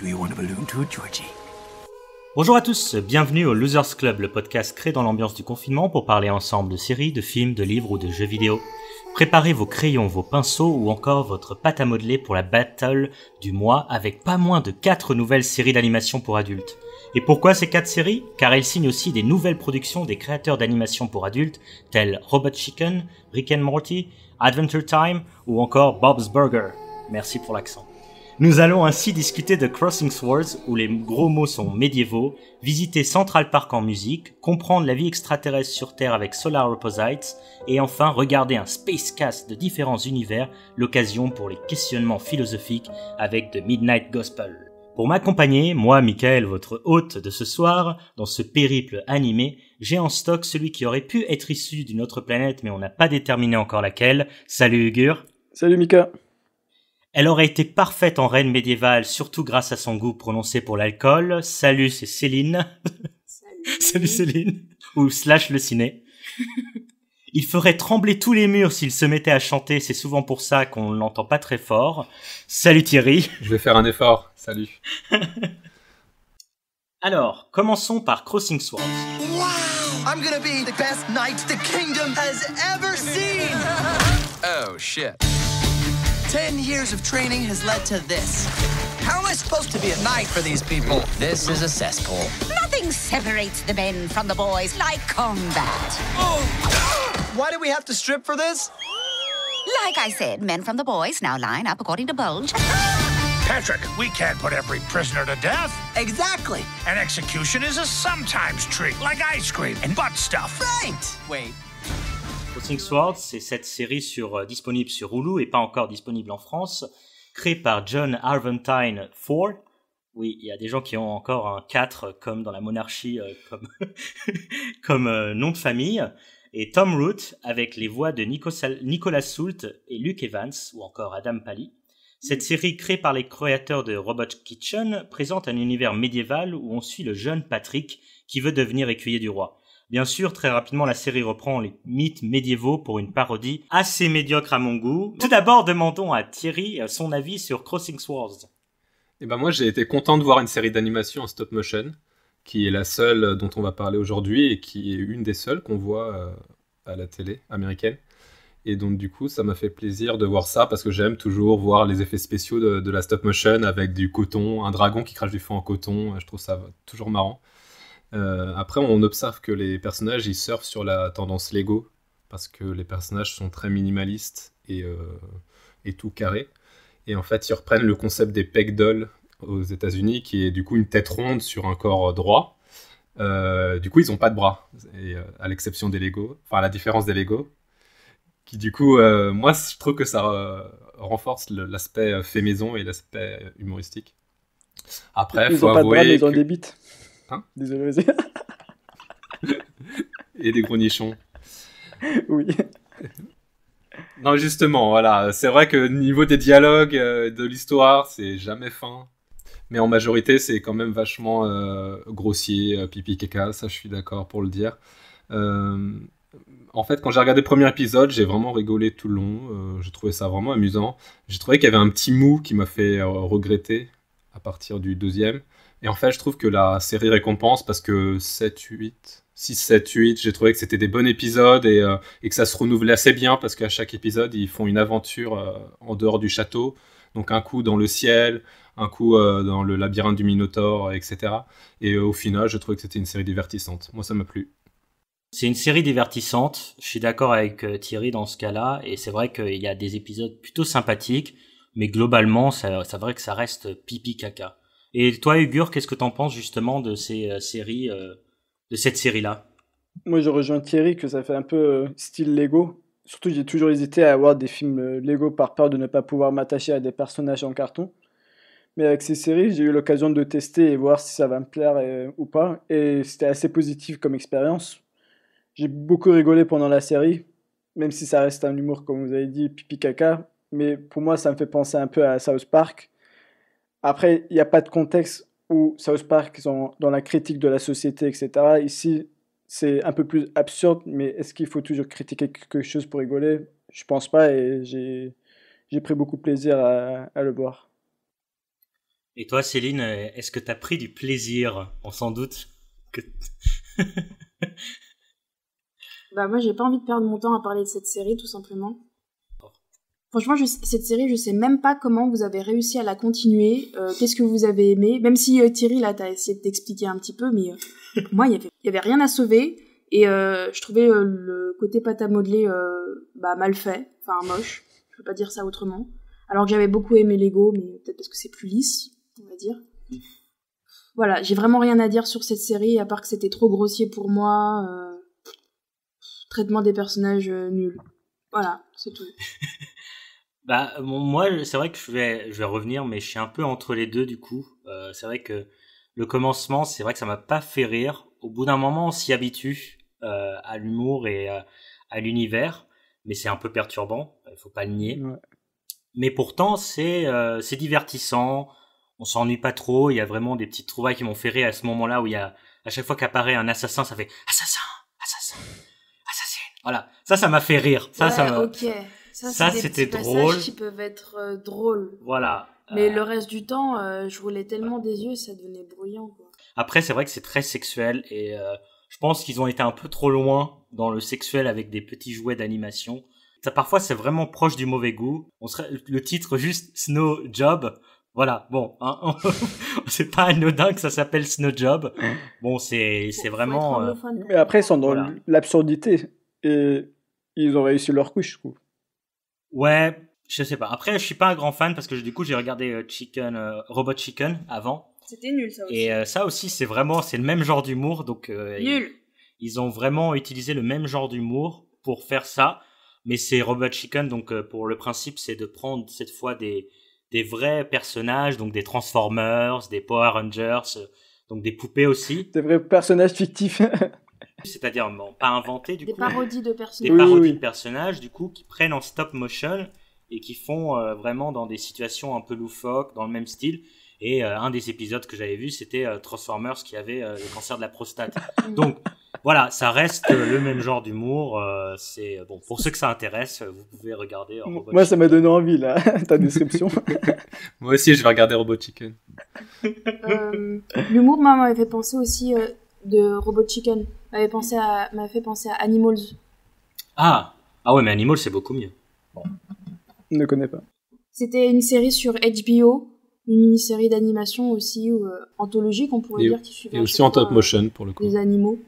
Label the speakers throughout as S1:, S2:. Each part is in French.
S1: Do you want a balloon too, Georgie?
S2: Bonjour à tous, bienvenue au Losers Club, le podcast créé dans l'ambiance du confinement pour parler ensemble de séries, de films, de livres ou de jeux vidéo. Préparez vos crayons, vos pinceaux ou encore votre pâte à modeler pour la battle du mois avec pas moins de 4 nouvelles séries d'animation pour adultes. Et pourquoi ces 4 séries? Car elles signent aussi des nouvelles productions des créateurs d'animation pour adultes tels Robot Chicken, Rick and Morty, Adventure Time ou encore Bob's Burger. Merci pour l'accent. Nous allons ainsi discuter de Crossing Swords, où les gros mots sont médiévaux, visiter Central Park en musique, comprendre la vie extraterrestre sur Terre avec Solar Opposites, et enfin regarder un Spacecast de différents univers, l'occasion pour les questionnements philosophiques avec The Midnight Gospel. Pour m'accompagner, moi, Michael, votre hôte de ce soir, dans ce périple animé, j'ai en stock celui qui aurait pu être issu d'une autre planète, mais on n'a pas déterminé encore laquelle. Salut Ugur.
S3: Salut Mika.
S2: Elle aurait été parfaite en reine médiévale, surtout grâce à son goût prononcé pour l'alcool. Salut, c'est Céline. Salut Céline. Ou Slash le ciné. Il ferait trembler tous les murs s'il se mettait à chanter, c'est souvent pour ça qu'on l'entend pas très fort. Salut Thierry.
S4: Je vais faire un effort, salut.
S2: Alors, commençons par Crossing Swords.
S5: Wow! I'm gonna be the best knight the kingdom has ever seen!
S1: Oh, shit.
S5: 10 years of training has led to this. How am I supposed to be a knight for these people? This is a cesspool.
S6: Nothing separates the men from the boys like combat.
S5: Oh! Why do we have to strip for this?
S6: Like I said, men from the boys now line up according to bulge.
S7: Patrick, we can't put every prisoner to death.
S5: Exactly.
S7: An execution is a sometimes treat, like ice cream and butt stuff.
S5: Right. Wait.
S2: Crossing Swords, c'est cette série disponible sur Hulu et pas encore disponible en France, créée par John Arventine IV. Oui, il y a des gens qui ont encore un 4 comme dans la monarchie, comme nom de famille. Et Tom Root avec les voix de Nicolas Soult et Luke Evans ou encore Adam Pally. Cette série créée par les créateurs de Robot Kitchen présente un univers médiéval où on suit le jeune Patrick qui veut devenir écuyer du roi. Bien sûr, très rapidement, la série reprend les mythes médiévaux pour une parodie assez médiocre à mon goût. Tout d'abord, demandons à Thierry son avis sur Crossing Swords.
S4: Et ben moi, j'ai été content de voir une série d'animation en stop motion, qui est la seule dont on va parler aujourd'hui et qui est une des seules qu'on voit à la télé américaine. Et donc du coup, ça m'a fait plaisir de voir ça parce que j'aime toujours voir les effets spéciaux de la stop motion avec du coton, un dragon qui crache du feu en coton. Je trouve ça toujours marrant. Après, on observe que les personnages ils surfent sur la tendance Lego parce que les personnages sont très minimalistes et tout carré. Et en fait, ils reprennent le concept des peg dolls aux États-Unis qui est du coup une tête ronde sur un corps droit. Du coup, ils n'ont pas de bras, et, à l'exception des Lego, enfin à la différence des Lego. Qui du coup, moi, je trouve que ça renforce l'aspect fait maison et l'aspect humoristique. Après, il faut
S3: avouer. Ils n'ont pas de bras, mais ils ont
S4: que...
S3: des bites.
S4: Hein?
S3: Désolé.
S4: Et des gros nichons.
S3: Oui.
S4: Non, justement, voilà. C'est vrai que niveau des dialogues, de l'histoire, c'est jamais fin. Mais en majorité, c'est quand même vachement grossier, pipi caca, ça je suis d'accord pour le dire. En fait, quand j'ai regardé le premier épisode, j'ai vraiment rigolé tout le long. J'ai trouvé ça vraiment amusant. J'ai trouvé qu'il y avait un petit mou qui m'a fait regretter à partir du deuxième. Et en fait, je trouve que la série récompense parce que 6, 7, 8, j'ai trouvé que c'était des bons épisodes et que ça se renouvelait assez bien parce qu'à chaque épisode, ils font une aventure en dehors du château. Donc un coup dans le ciel, un coup dans le labyrinthe du Minotaure, etc. Et au final, je trouvais que c'était une série divertissante. Moi, ça m'a plu.
S2: C'est une série divertissante, je suis d'accord avec Thierry dans ce cas-là, et c'est vrai qu'il y a des épisodes plutôt sympathiques, mais globalement, c'est vrai que ça reste pipi caca. Et toi, Ugur, qu'est-ce que t'en penses justement de ces séries, de cette série-là?
S3: Moi, je rejoins Thierry que ça fait un peu style Lego. Surtout, j'ai toujours hésité à avoir des films Lego par peur de ne pas pouvoir m'attacher à des personnages en carton. Mais avec ces séries, j'ai eu l'occasion de tester et voir si ça va me plaire ou pas. Et c'était assez positif comme expérience. J'ai beaucoup rigolé pendant la série, même si ça reste un humour, comme vous avez dit, pipi caca. Mais pour moi, ça me fait penser un peu à South Park. Après, il n'y a pas de contexte où South Park sont dans la critique de la société, etc. Ici, c'est un peu plus absurde, mais est-ce qu'il faut toujours critiquer quelque chose pour rigoler? Je pense pas et j'ai pris beaucoup de plaisir à le voir.
S2: Et toi, Céline, est-ce que t'as pris du plaisir? On s'en doute que...
S8: Bah moi j'ai pas envie de perdre mon temps à parler de cette série tout simplement. Franchement cette série je sais même pas comment vous avez réussi à la continuer, qu'est-ce que vous avez aimé, même si Thierry là t'as essayé de t'expliquer un petit peu mais pour moi il y avait rien à sauver et je trouvais le côté pâte à modeler mal fait, enfin moche, je peux pas dire ça autrement. Alors que j'avais beaucoup aimé Lego mais peut-être parce que c'est plus lisse, on va dire. Voilà, j'ai vraiment rien à dire sur cette série à part que c'était trop grossier pour moi. Traitement des personnages nul. Voilà, c'est tout.
S2: Moi, c'est vrai que je vais revenir, mais je suis un peu entre les deux du coup. C'est vrai que le commencement, c'est vrai que ça m'a pas fait rire. Au bout d'un moment, on s'y habitue à l'humour et à l'univers, mais c'est un peu perturbant. Il faut pas le nier. Ouais. Mais pourtant, c'est divertissant. On s'ennuie pas trop. Il y a vraiment des petites trouvailles qui m'ont fait rire à ce moment-là où il y a à chaque fois qu'apparaît un assassin, ça fait assassin. Voilà, ça m'a fait rire.
S8: Ok. Ça c'était drôle. Qui peuvent être drôles.
S2: Voilà.
S8: Mais le reste du temps, je roulais tellement des yeux, ça devenait bruyant, quoi.
S2: Après, c'est vrai que c'est très sexuel et je pense qu'ils ont été un peu trop loin dans le sexuel avec des petits jouets d'animation. Ça, parfois, c'est vraiment proche du mauvais goût. Le titre juste Snow Job. Voilà, bon, hein, c'est pas anodin que ça s'appelle Snow Job. Bon, c'est vraiment.
S3: Mais après, ils sont dans l'absurdité. Et ils ont réussi leur coup, je trouve.
S2: Ouais, je sais pas. Après, je suis pas un grand fan parce que du coup, j'ai regardé Robot Chicken avant.
S8: C'était nul, ça aussi.
S2: Et ça aussi, c'est le même genre d'humour. Donc,
S8: nul.
S2: Ils ont vraiment utilisé le même genre d'humour pour faire ça. Mais c'est Robot Chicken, donc pour le principe, c'est de prendre cette fois des vrais personnages, donc des Transformers, des Power Rangers, donc des poupées aussi.
S3: Des vrais personnages fictifs.
S2: C'est-à-dire pas inventés du coup.
S8: Des parodies de personnages.
S2: Des parodies de personnages du coup qui prennent en stop motion et qui font vraiment dans des situations un peu loufoques, dans le même style. Et un des épisodes que j'avais vu, c'était Transformers qui avait le cancer de la prostate. Donc voilà, ça reste le même genre d'humour. C'est bon pour ceux que ça intéresse, vous pouvez regarder.
S3: Moi, ça m'a donné envie là, ta description.
S4: Moi aussi, je vais regarder Robot Chicken.
S8: L'humour, moi, m'avait fait penser aussi de Robot Chicken. M'avait fait penser à Animals.
S2: Ah ouais, mais Animals c'est beaucoup mieux. Bon.
S3: Je ne connais pas.
S8: C'était une série sur HBO. Une mini-série d'animation aussi, anthologique, on pourrait dire, qui suivait.
S4: Et aussi en top motion, pour le coup.
S8: Les animaux.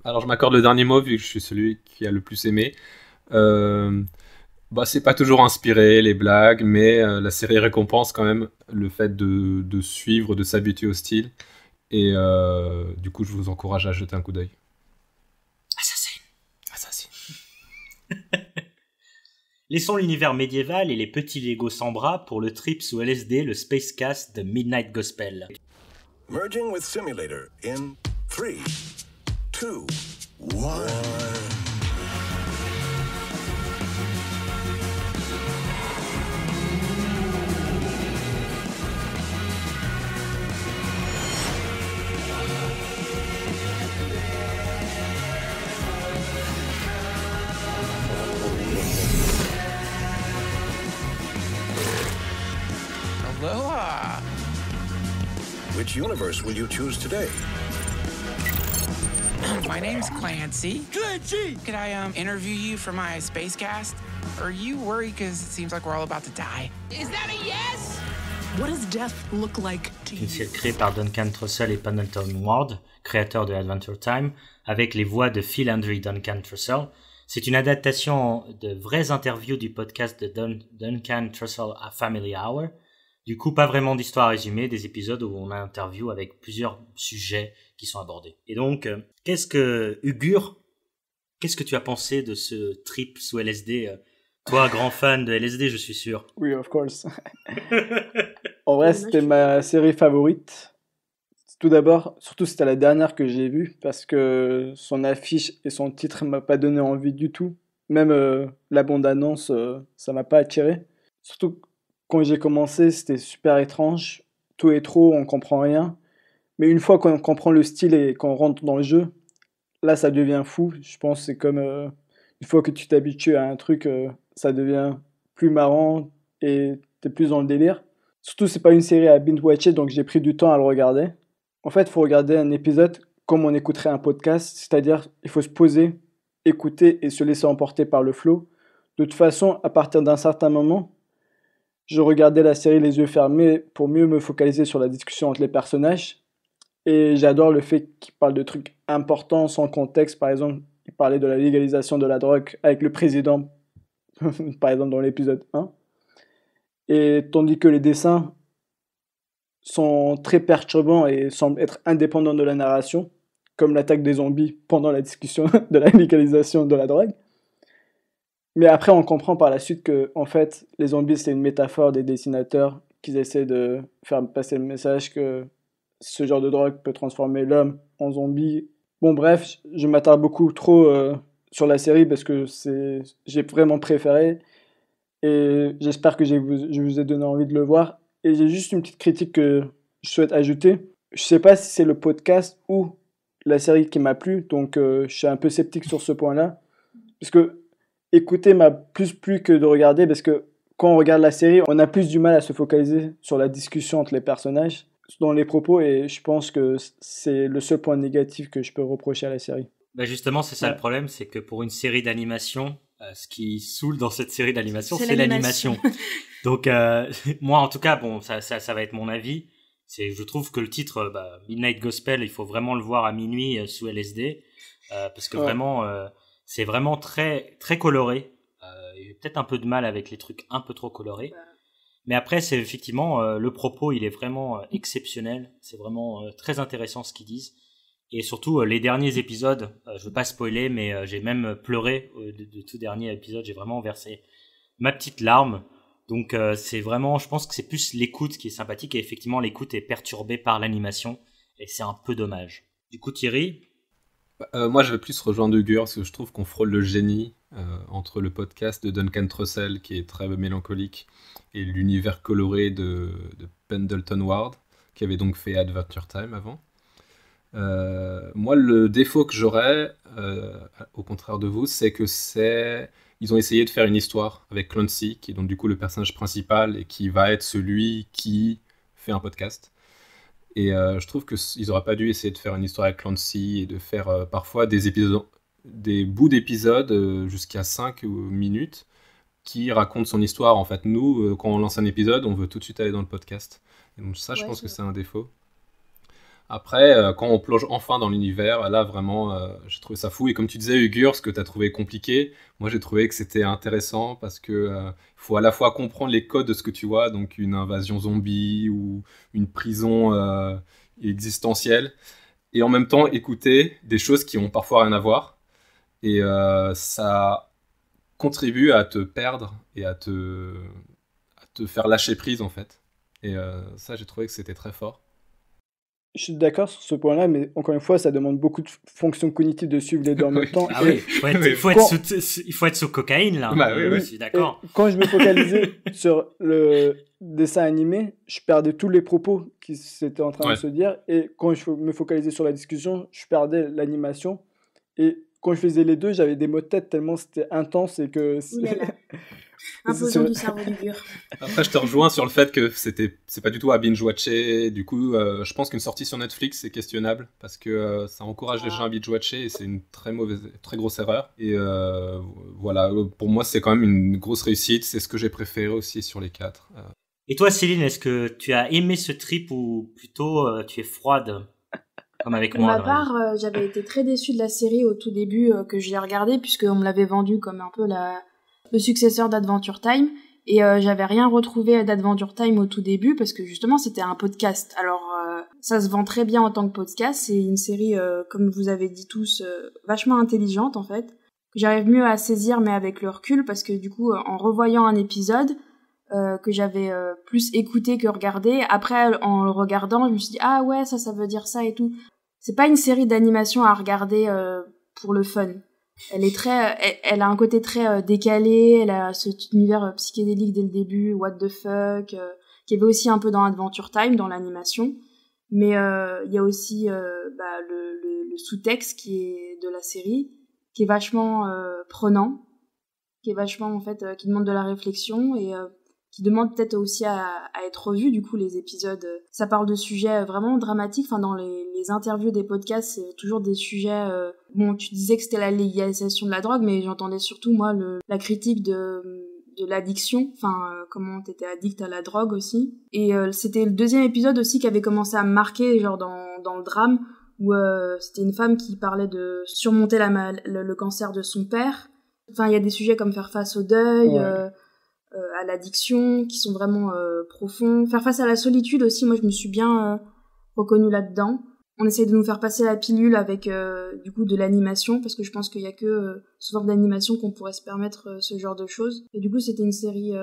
S4: Alors, je m'accorde le dernier mot, vu que je suis celui qui a le plus aimé. C'est pas toujours inspiré, les blagues, mais la série récompense quand même le fait de suivre, de s'habituer au style. Et du coup, je vous encourage à jeter un coup d'œil.
S2: Assassin. Laissons l'univers médiéval et les petits Lego sans bras pour le trip sous LSD, le Spacecast de Midnight Gospel.
S9: Merging with simulator in 3, 2, 1.
S5: Aloha.
S9: Which universe will you choose today?
S10: My name's Clancy.
S7: Clancy!
S10: Could I interview you for my Spacecast? Are you worried because it seems like we're all about to die?
S7: Is that a yes?
S11: What does death look like to you?
S2: Une série créée par Duncan Trussell et Pendleton Ward, créateurs de Adventure Time, avec les voix de Phil Hendrie Duncan Trussell. C'est une adaptation de vraies interviews du podcast de Duncan Trussell à Family Hour. Du coup, pas vraiment d'histoire résumée, des épisodes où on a interview avec plusieurs sujets qui sont abordés. Et donc, qu'est-ce que tu as pensé de ce trip sous LSD? Toi, grand fan de LSD, je suis sûr.
S3: Oui, of course. En vrai, c'était ma série favorite. Tout d'abord, surtout c'était la dernière que j'ai vue, parce que son affiche et son titre ne m'ont pas donné envie du tout. Même la bande-annonce, ça m'a pas attiré. Surtout quand j'ai commencé, c'était super étrange. Tout est trop, on comprend rien. Mais une fois qu'on comprend le style et qu'on rentre dans le jeu, là, ça devient fou. Je pense que c'est comme une fois que tu t'habitues à un truc, ça devient plus marrant et t'es plus dans le délire. Surtout, c'est pas une série à binge-watcher, donc j'ai pris du temps à le regarder. En fait, il faut regarder un épisode comme on écouterait un podcast, c'est-à-dire il faut se poser, écouter et se laisser emporter par le flow. De toute façon, à partir d'un certain moment, je regardais la série les yeux fermés pour mieux me focaliser sur la discussion entre les personnages. Et j'adore le fait qu'ils parlent de trucs importants sans contexte. Par exemple, ils parlaient de la légalisation de la drogue avec le président, par exemple dans l'épisode 1. Et tandis que les dessins sont très perturbants et semblent être indépendants de la narration, comme l'attaque des zombies pendant la discussion de la légalisation de la drogue. Mais après, on comprend par la suite que, en fait, les zombies, c'est une métaphore des dessinateurs qui essaient de faire passer le message que ce genre de drogue peut transformer l'homme en zombie. Bon, bref, je m'attarde beaucoup trop sur la série parce que j'ai vraiment préféré et j'espère que je vous ai donné envie de le voir. Et j'ai juste une petite critique que je souhaite ajouter. Je sais pas si c'est le podcast ou la série qui m'a plu, donc je suis un peu sceptique sur ce point-là. Parce que écouter m'a plus plu que de regarder, parce que quand on regarde la série, on a plus du mal à se focaliser sur la discussion entre les personnages, dans les propos, et je pense que c'est le seul point négatif que je peux reprocher à la série.
S2: Bah justement, c'est ça
S3: Ouais.
S2: le problème, c'est que pour une série d'animation, ce qui saoule dans cette série d'animation, c'est l'animation. Donc moi, en tout cas, bon, ça va être mon avis. Je trouve que le titre, Midnight Gospel, il faut vraiment le voir à minuit sous LSD, parce que vraiment, c'est vraiment très très coloré. J'ai peut-être un peu de mal avec les trucs un peu trop colorés. Mais après, c'est effectivement, le propos, il est vraiment exceptionnel. C'est vraiment très intéressant ce qu'ils disent. Et surtout, les derniers épisodes, je veux pas spoiler, mais j'ai même pleuré de tout dernier épisode. J'ai vraiment versé ma petite larme. Donc, c'est vraiment, je pense que c'est plus l'écoute qui est sympathique. Et effectivement, l'écoute est perturbée par l'animation. Et c'est un peu dommage. Du coup, Thierry?
S4: Moi, je vais plus rejoindre Ugur, parce que je trouve qu'on frôle le génie entre le podcast de Duncan Trussell, qui est très mélancolique, et l'univers coloré de Pendleton Ward, qui avait donc fait Adventure Time avant. Moi, le défaut que j'aurais, au contraire de vous, c'est que ils ont essayé de faire une histoire avec Clancy, qui est donc du coup le personnage principal et qui va être celui qui fait un podcast. Et je trouve qu'ils n'auraient pas dû essayer de faire une histoire avec Clancy et de faire parfois des bouts d'épisodes jusqu'à 5 minutes qui racontent son histoire. En fait, nous, quand on lance un épisode, on veut tout de suite aller dans le podcast. Et donc ça, je pense que c'est un défaut. Après, quand on plonge enfin dans l'univers, là, vraiment, j'ai trouvé ça fou. Et comme tu disais, Ugur, ce que tu as trouvé compliqué, moi, j'ai trouvé que c'était intéressant parce que faut à la fois comprendre les codes de ce que tu vois, donc une invasion zombie ou une prison existentielle, et en même temps écouter des choses qui ont parfois rien à voir. Et ça contribue à te perdre et à te faire lâcher prise, en fait. Et ça, j'ai trouvé que c'était très fort.
S3: Je suis d'accord sur ce point-là, mais encore une fois, ça demande beaucoup de fonctions cognitives de suivre les deux en même temps.
S2: Ah oui, il faut être sous cocaïne, là.
S4: Bah oui,
S2: je suis d'accord.
S3: Et quand je me focalisais sur le dessin animé, je perdais tous les propos qui s'étaient en train de se dire. Et quand je me focalisais sur la discussion, je perdais l'animation. Et quand je faisais les deux, j'avais des maux de tête tellement c'était intense et que...
S8: Imposant du cerveau du dur.
S4: Après, je te rejoins sur le fait que c'est pas du tout à binge-watcher. Du coup, je pense qu'une sortie sur Netflix, c'est questionnable parce que ça encourage les gens à binge-watcher et c'est une très grosse erreur. Et voilà, pour moi, c'est quand même une grosse réussite. C'est ce que j'ai préféré aussi sur les 4.
S2: Et toi, Céline, est-ce que tu as aimé ce trip ou plutôt tu es froide comme avec moi?
S8: Pour ma part, j'avais été très déçue de la série au tout début que j'ai regardée puisqu'on me l'avait vendue comme un peu le successeur d'Adventure Time, et j'avais rien retrouvé d'Adventure Time au tout début parce que justement c'était un podcast. Alors ça se vend très bien en tant que podcast, c'est une série comme vous avez dit tous vachement intelligente en fait, que j'arrive mieux à saisir mais avec le recul parce que du coup en revoyant un épisode que j'avais plus écouté que regardé, après en le regardant je me suis dit ah ouais ça veut dire ça et tout. C'est pas une série d'animation à regarder pour le fun. Elle a un côté très décalé, elle a cet univers psychédélique dès le début, what the fuck, qui avait aussi un peu dans Adventure Time, dans l'animation. Mais il y a aussi le sous-texte qui est de la série, qui est vachement prenant, qui est vachement en fait, qui demande de la réflexion. Et qui demande peut-être aussi à être revu. Du coup, les épisodes, ça parle de sujets vraiment dramatiques. Enfin, dans les interviews des podcasts, c'est toujours des sujets... Bon, tu disais que c'était la légalisation de la drogue, mais j'entendais surtout, moi, la critique de l'addiction. Enfin, comment t'étais addict à la drogue aussi. Et c'était le deuxième épisode aussi qui avait commencé à me marquer, genre dans le drame, où c'était une femme qui parlait de surmonter le cancer de son père. Enfin, il y a des sujets comme faire face au deuil... à l'addiction, qui sont vraiment profonds. Faire face à la solitude aussi, moi je me suis bien reconnue là-dedans. On essaye de nous faire passer la pilule avec du coup de l'animation, parce que je pense qu'il y a que sous forme d'animation qu'on pourrait se permettre ce genre de choses. Et du coup c'était une série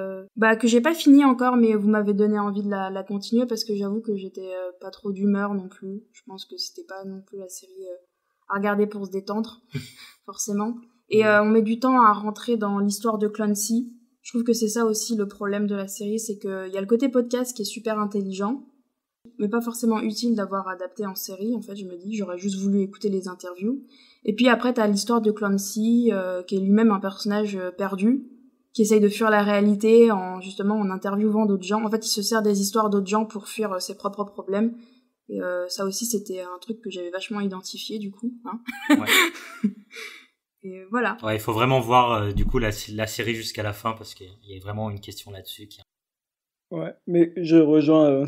S8: que j'ai pas fini encore, mais vous m'avez donné envie de la continuer, parce que j'avoue que j'étais pas trop d'humeur non plus. Je pense que c'était pas non plus la série à regarder pour se détendre, forcément. Et on met du temps à rentrer dans l'histoire de Clancy. Je trouve que c'est ça aussi le problème de la série, c'est qu'il y a le côté podcast qui est super intelligent, mais pas forcément utile d'avoir adapté en série. En fait, je me dis, j'aurais juste voulu écouter les interviews. Et puis après, t'as l'histoire de Clancy, qui est lui-même un personnage perdu, qui essaye de fuir la réalité en interviewant d'autres gens. En fait, il se sert des histoires d'autres gens pour fuir ses propres problèmes. Et ça aussi, c'était un truc que j'avais vachement identifié, du coup. Hein. Ouais. Et voilà.
S2: Ouais, il faut vraiment voir du coup la série jusqu'à la fin, parce qu'il y a vraiment une question là-dessus.
S3: Ouais, mais je rejoins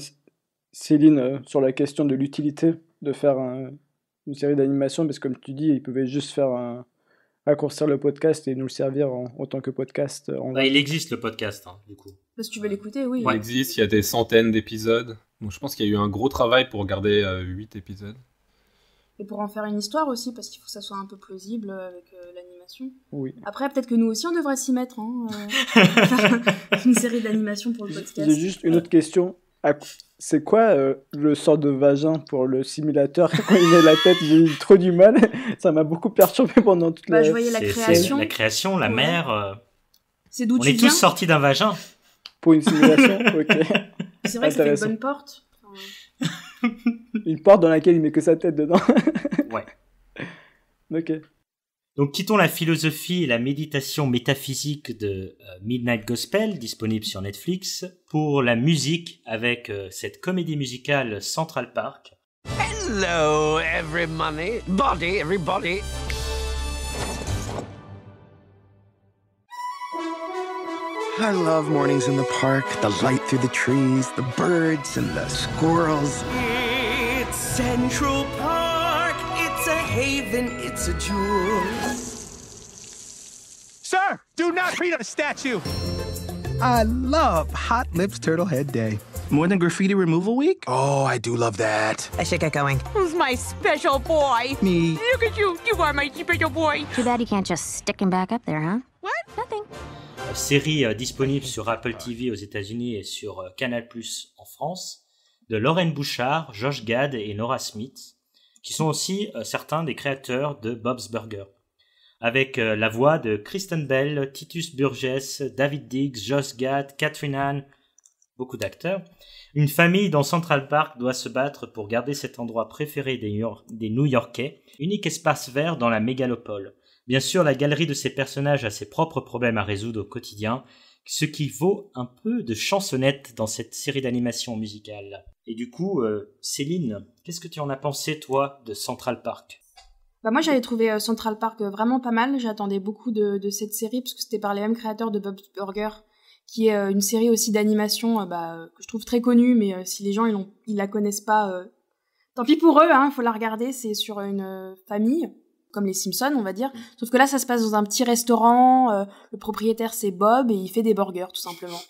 S3: Céline sur la question de l'utilité de faire une série d'animation, parce que comme tu dis, ils pouvaient juste faire raccourcir le podcast et nous le servir en tant que podcast.
S2: Il existe le podcast, hein, du coup.
S8: Si tu veux l'écouter, oui.
S4: Il existe, il y a des centaines d'épisodes. Donc je pense qu'il y a eu un gros travail pour garder 8 épisodes.
S8: Et pour en faire une histoire aussi, parce qu'il faut que ça soit un peu plausible avec l'animation.
S3: Oui.
S8: Après, peut-être que nous aussi, on devrait s'y mettre. Une série d'animation pour le podcast.
S3: J'ai juste une autre question. C'est quoi le sort de vagin pour le simulateur quand il met la tête? J'ai eu trop du mal. Ça m'a beaucoup perturbé pendant toute la...
S8: Je voyais la création.
S2: La création, la mère...
S8: C'est d'où
S2: on est tous sortis d'un vagin.
S3: Pour une simulation, ok.
S8: C'est vrai que ça fait une bonne porte.
S3: Une porte dans laquelle il met que sa tête dedans.
S2: Ouais.
S3: Ok.
S2: Donc quittons la philosophie et la méditation métaphysique de Midnight Gospel, disponible sur Netflix, pour la musique avec cette comédie musicale Central Park.
S5: Hello, everybody.
S12: I love mornings in the park, the light through the trees, the birds and the squirrels.
S11: It's Central Park, it's a haven, it's a jewel.
S7: Sir, do not beat up a statue.
S12: I love Hot Lips Turtlehead Day. More than Graffiti Removal Week?
S9: Oh, I do love that.
S13: I should get going.
S11: Who's my special boy?
S12: Me.
S11: Look at you, you are my special boy.
S6: Too bad you can't just stick him back up there, huh?
S11: What?
S6: Nothing.
S2: Série disponible sur Apple TV aux États-Unis et sur Canal+ en France, de Lauren Bouchard, Josh Gad et Nora Smith, qui sont aussi certains des créateurs de Bob's Burger, avec la voix de Kristen Bell, Titus Burgess, David Diggs, Josh Gad, Catherine Hahn, beaucoup d'acteurs. Une famille dans Central Park doit se battre pour garder cet endroit préféré des New-Yorkais, unique espace vert dans la mégalopole. Bien sûr, la galerie de ces personnages a ses propres problèmes à résoudre au quotidien, ce qui vaut un peu de chansonnette dans cette série d'animation musicale. Et du coup, Céline, qu'est-ce que tu en as pensé, toi, de Central Park?
S8: Moi, j'avais trouvé Central Park vraiment pas mal. J'attendais beaucoup de cette série, parce que c'était par les mêmes créateurs de Bob's Burger, qui est une série aussi d'animation que je trouve très connue, mais si les gens ils la connaissent pas, tant pis pour eux, hein, faut la regarder. C'est sur une famille, comme les Simpsons, on va dire. Sauf que là, ça se passe dans un petit restaurant. Le propriétaire, c'est Bob, et il fait des burgers, tout simplement.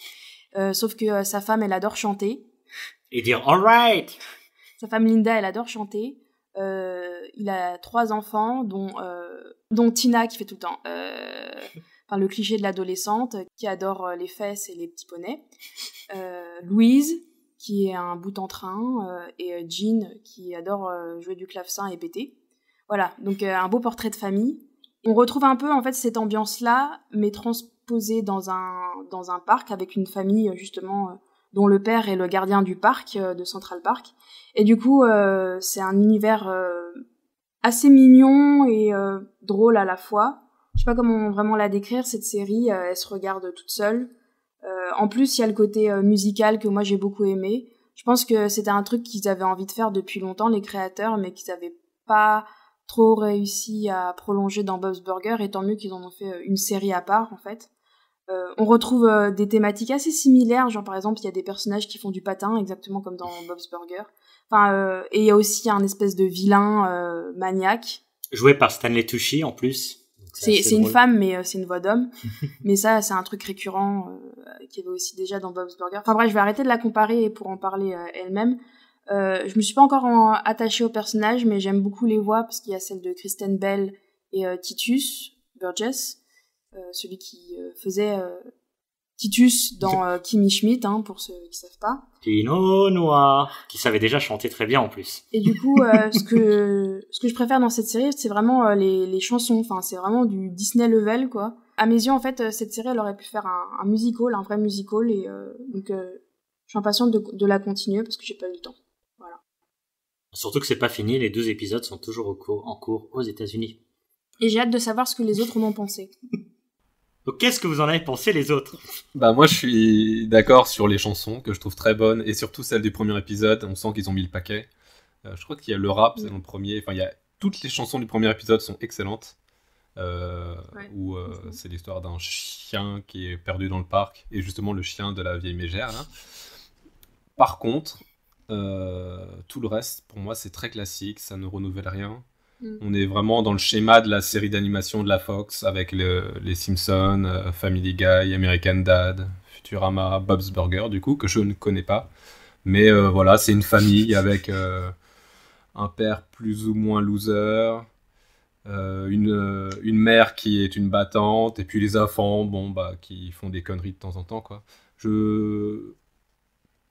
S8: Sauf que sa femme, elle adore chanter.
S2: Et dire « all right ».
S8: Sa femme Linda, elle adore chanter. Il a 3 enfants, dont Tina, qui fait tout le temps... le cliché de l'adolescente, qui adore les fesses et les petits poneys. Louise, qui est un bout en train. Et Jean, qui adore jouer du clavecin et péter. Voilà, donc un beau portrait de famille. On retrouve un peu en fait cette ambiance-là, mais transposée dans un parc avec une famille justement dont le père est le gardien du parc de Central Park. Et du coup, c'est un univers assez mignon et drôle à la fois. Je sais pas comment vraiment la décrire, cette série. Elle se regarde toute seule. En plus, il y a le côté musical que moi j'ai beaucoup aimé. Je pense que c'était un truc qu'ils avaient envie de faire depuis longtemps, les créateurs, mais qu'ils n'avaient pas trop réussi à prolonger dans Bob's Burgers, et tant mieux qu'ils en ont fait une série à part, en fait. On retrouve des thématiques assez similaires, genre par exemple, il y a des personnages qui font du patin, exactement comme dans Bob's Burgers. Enfin, et il y a aussi un espèce de vilain maniaque.
S2: Joué par Stanley Tucci, en plus.
S8: C'est une femme, mais c'est une voix d'homme. Mais ça, c'est un truc récurrent qu'il y avait aussi déjà dans Bob's Burgers. Enfin bref, je vais arrêter de la comparer pour en parler elle-même. Je me suis pas encore attachée au personnage, mais j'aime beaucoup les voix, parce qu'il y a celle de Kristen Bell et Titus Burgess, celui qui faisait Titus dans Kimmy Schmidt, hein, pour ceux qui savent pas.
S2: Pinot Noir, qui savait déjà chanter très bien en plus.
S8: Et du coup, ce que je préfère dans cette série, c'est vraiment les chansons. Enfin, c'est vraiment du Disney level, quoi. À mes yeux, en fait, cette série, elle aurait pu faire un musical, un vrai musical, et donc je suis impatiente de la continuer parce que j'ai pas eu le temps. Voilà.
S2: Surtout que c'est pas fini, les 12 épisodes sont toujours en cours aux États-Unis.
S8: Et j'ai hâte de savoir ce que les autres en ont pensé.
S2: Donc qu'est-ce que vous en avez pensé, les autres ?
S4: Bah moi je suis d'accord sur les chansons que je trouve très bonnes, et surtout celle du premier épisode. On sent qu'ils ont mis le paquet. Je crois qu'il y a le rap, c'est dans le premier. Enfin, il y a toutes les chansons du premier épisode sont excellentes. Où c'est l'histoire d'un chien qui est perdu dans le parc, et justement le chien de la vieille mégère là. Par contre, tout le reste pour moi c'est très classique, ça ne renouvelle rien. On est vraiment dans le schéma de la série d'animation de la Fox, avec les Simpsons, Family Guy, American Dad, Futurama, Bob's Burgers, du coup, que je ne connais pas. Mais voilà, c'est une famille avec un père plus ou moins loser, une mère qui est une battante, et puis les enfants, qui font des conneries de temps en temps, quoi.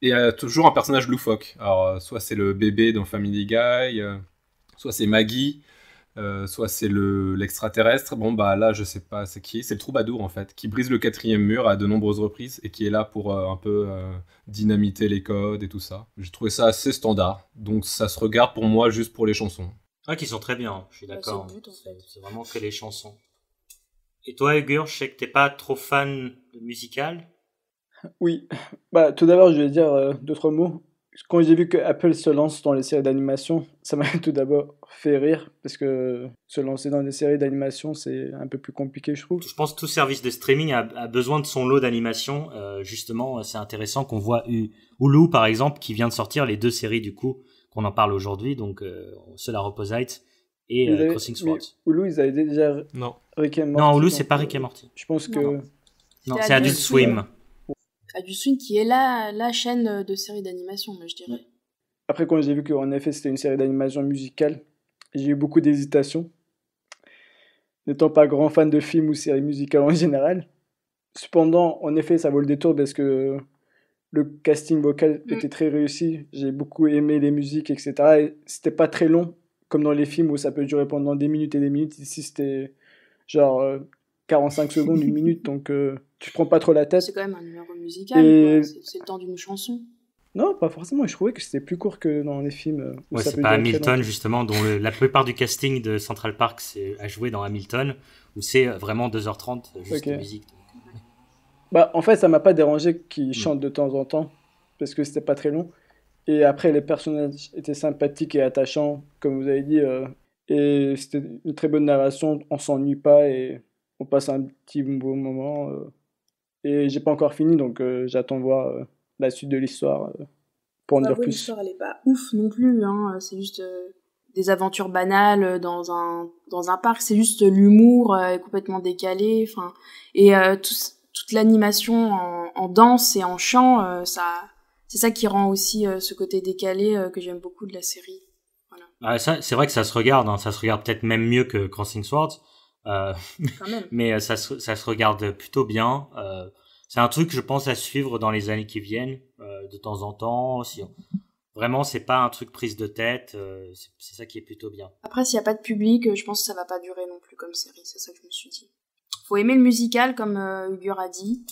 S4: Et toujours un personnage loufoque. Alors, soit c'est le bébé dans Family Guy, soit c'est Maggie, soit c'est l'extraterrestre. Là, je sais pas c'est qui. C'est le troubadour, en fait, qui brise le 4e mur à de nombreuses reprises et qui est là pour un peu dynamiter les codes et tout ça. J'ai trouvé ça assez standard. Donc, ça se regarde pour moi juste pour les chansons.
S2: Ah, qui sont très bien, je suis d'accord.
S8: C'est le but, en fait.
S2: C'est vraiment que les chansons. Et toi, Ugur, je sais que t'es pas trop fan de musical.
S3: Oui. Tout d'abord, je vais dire 2-3 mots. Quand j'ai vu que Apple se lance dans les séries d'animation, ça m'a tout d'abord fait rire, parce que se lancer dans des séries d'animation, c'est un peu plus compliqué, je trouve.
S2: Je pense que tout service de streaming a besoin de son lot d'animation. Justement, c'est intéressant qu'on voit Hulu, par exemple, qui vient de sortir les 2 séries, du coup, qu'on en parle aujourd'hui, donc Solar Opposites et Crossing Swords.
S3: Hulu, ils avaient déjà Rick et Morty.
S2: Non, Hulu, c'est pas Rick et Morty.
S3: Je pense que...
S2: Non, c'est Adult Swim.
S8: Adult Swim qui est la chaîne de séries d'animation, je dirais.
S3: Après, quand j'ai vu qu'en effet c'était une série d'animation musicale, j'ai eu beaucoup d'hésitation. N'étant pas grand fan de films ou séries musicales en général. Cependant, en effet, ça vaut le détour parce que le casting vocal était très réussi. J'ai beaucoup aimé les musiques, etc. Et c'était pas très long, comme dans les films où ça peut durer pendant des minutes et des minutes. Ici, c'était genre 45 secondes, 1 minute, donc tu prends pas trop la tête.
S8: C'est quand même un numéro musical, quoi. C'est le temps d'une chanson.
S3: Non, pas forcément. Je trouvais que c'était plus court que dans les films.
S2: Ouais, c'est pas Hamilton, justement, dont la plupart du casting de Central Park a joué dans Hamilton, où c'est vraiment 2h30 juste de musique.
S3: En fait, ça m'a pas dérangé qu'ils chantent de temps en temps, parce que c'était pas très long. Et après, les personnages étaient sympathiques et attachants, comme vous avez dit. Et c'était une très bonne narration. On s'ennuie pas et on passe un petit beau moment. Et j'ai pas encore fini, donc j'attends de voir la suite de l'histoire pour en dire plus.
S8: L'histoire, elle est pas ouf non plus, hein. C'est juste des aventures banales dans un parc. C'est juste l'humour complètement décalé. Enfin, et toute l'animation en danse et en chant, c'est ça qui rend aussi ce côté décalé que j'aime beaucoup de la série. Voilà.
S2: C'est vrai que ça se regarde, hein. Ça se regarde peut-être même mieux que Crossing Swords. Mais ça se regarde plutôt bien. C'est un truc, je pense, à suivre dans les années qui viennent, de temps en temps. Vraiment, c'est pas un truc prise de tête. C'est ça qui est plutôt bien.
S8: Après, s'il y a pas de public, je pense que ça va pas durer non plus comme série. C'est ça que je me suis dit. Faut aimer le musical, comme Ugur a dit,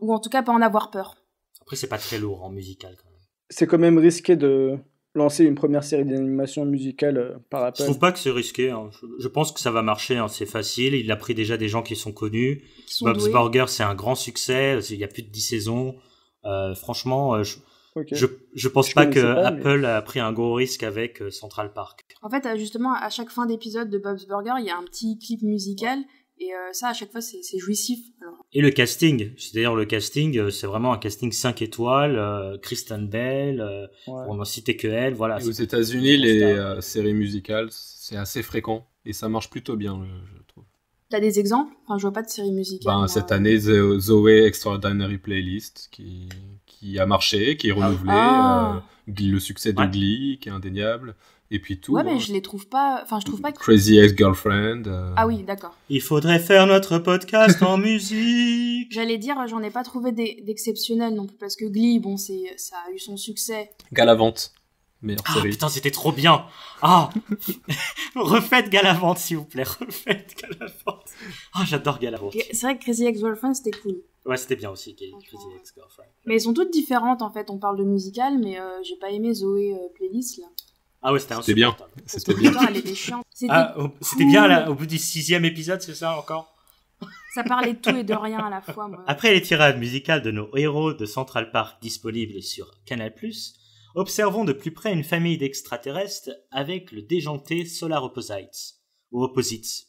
S8: ou en tout cas pas en avoir peur.
S2: Après, c'est pas très lourd en musical quand même.
S3: C'est quand même risqué de lancer une première série d'animation musicale par Apple.
S2: Je trouve pas que c'est risqué. Hein. Je pense que ça va marcher. Hein. C'est facile. Il a pris déjà des gens qui sont connus. Bob's Burgers, c'est un grand succès. Il y a plus de 10 saisons. Franchement, je pense pas que Apple a pris un gros risque avec Central Park.
S8: En fait, justement, à chaque fin d'épisode de Bob's Burgers, il y a un petit clip musical. Et ça, à chaque fois, c'est jouissif. Alors.
S2: Et le casting, c'est-à-dire le casting, c'est vraiment un casting 5 étoiles, Kristen Bell, on n'en citait que elle, voilà.
S4: Et aux États-Unis, les séries musicales, c'est assez fréquent et ça marche plutôt bien, je trouve.
S8: T'as des exemples ? Enfin, je vois pas de séries musicales.
S4: Cette année, Zoé Extraordinary Playlist qui a marché, qui est renouvelé, le succès de Glee, qui est indéniable. Et puis tout.
S8: Ouais, mais je les trouve pas. Enfin, je trouve pas que.
S4: Crazy Ex-Girlfriend.
S8: Ah oui, d'accord.
S2: Il faudrait faire notre podcast en musique.
S8: J'allais dire, j'en ai pas trouvé d'exceptionnel non plus, parce que Glee, bon, ça a eu son succès.
S4: Galavante, meilleure série.
S2: Putain, c'était trop bien. Ah, refaites Galavante, s'il vous plaît. Refaites Galavante. Ah, j'adore Galavante.
S8: C'est vrai que Crazy Ex-Girlfriend, c'était cool.
S2: Ouais, c'était bien aussi, Crazy Ex-Girlfriend.
S8: Mais elles sont toutes différentes, en fait. On parle de musical, mais j'ai pas aimé Zoé Playlist, là.
S2: Ah ouais, c'était
S4: bien.
S8: C'était bien. Elle était chiante.
S2: C'était bien là, au bout du 6e épisode, c'est ça encore ?
S8: Ça parlait de tout et de rien à la fois. Moi.
S2: Après les tirades musicales de nos héros de Central Park disponibles sur Canal+, observons de plus près une famille d'extraterrestres avec le déjanté Solar Opposites, ou Opposites,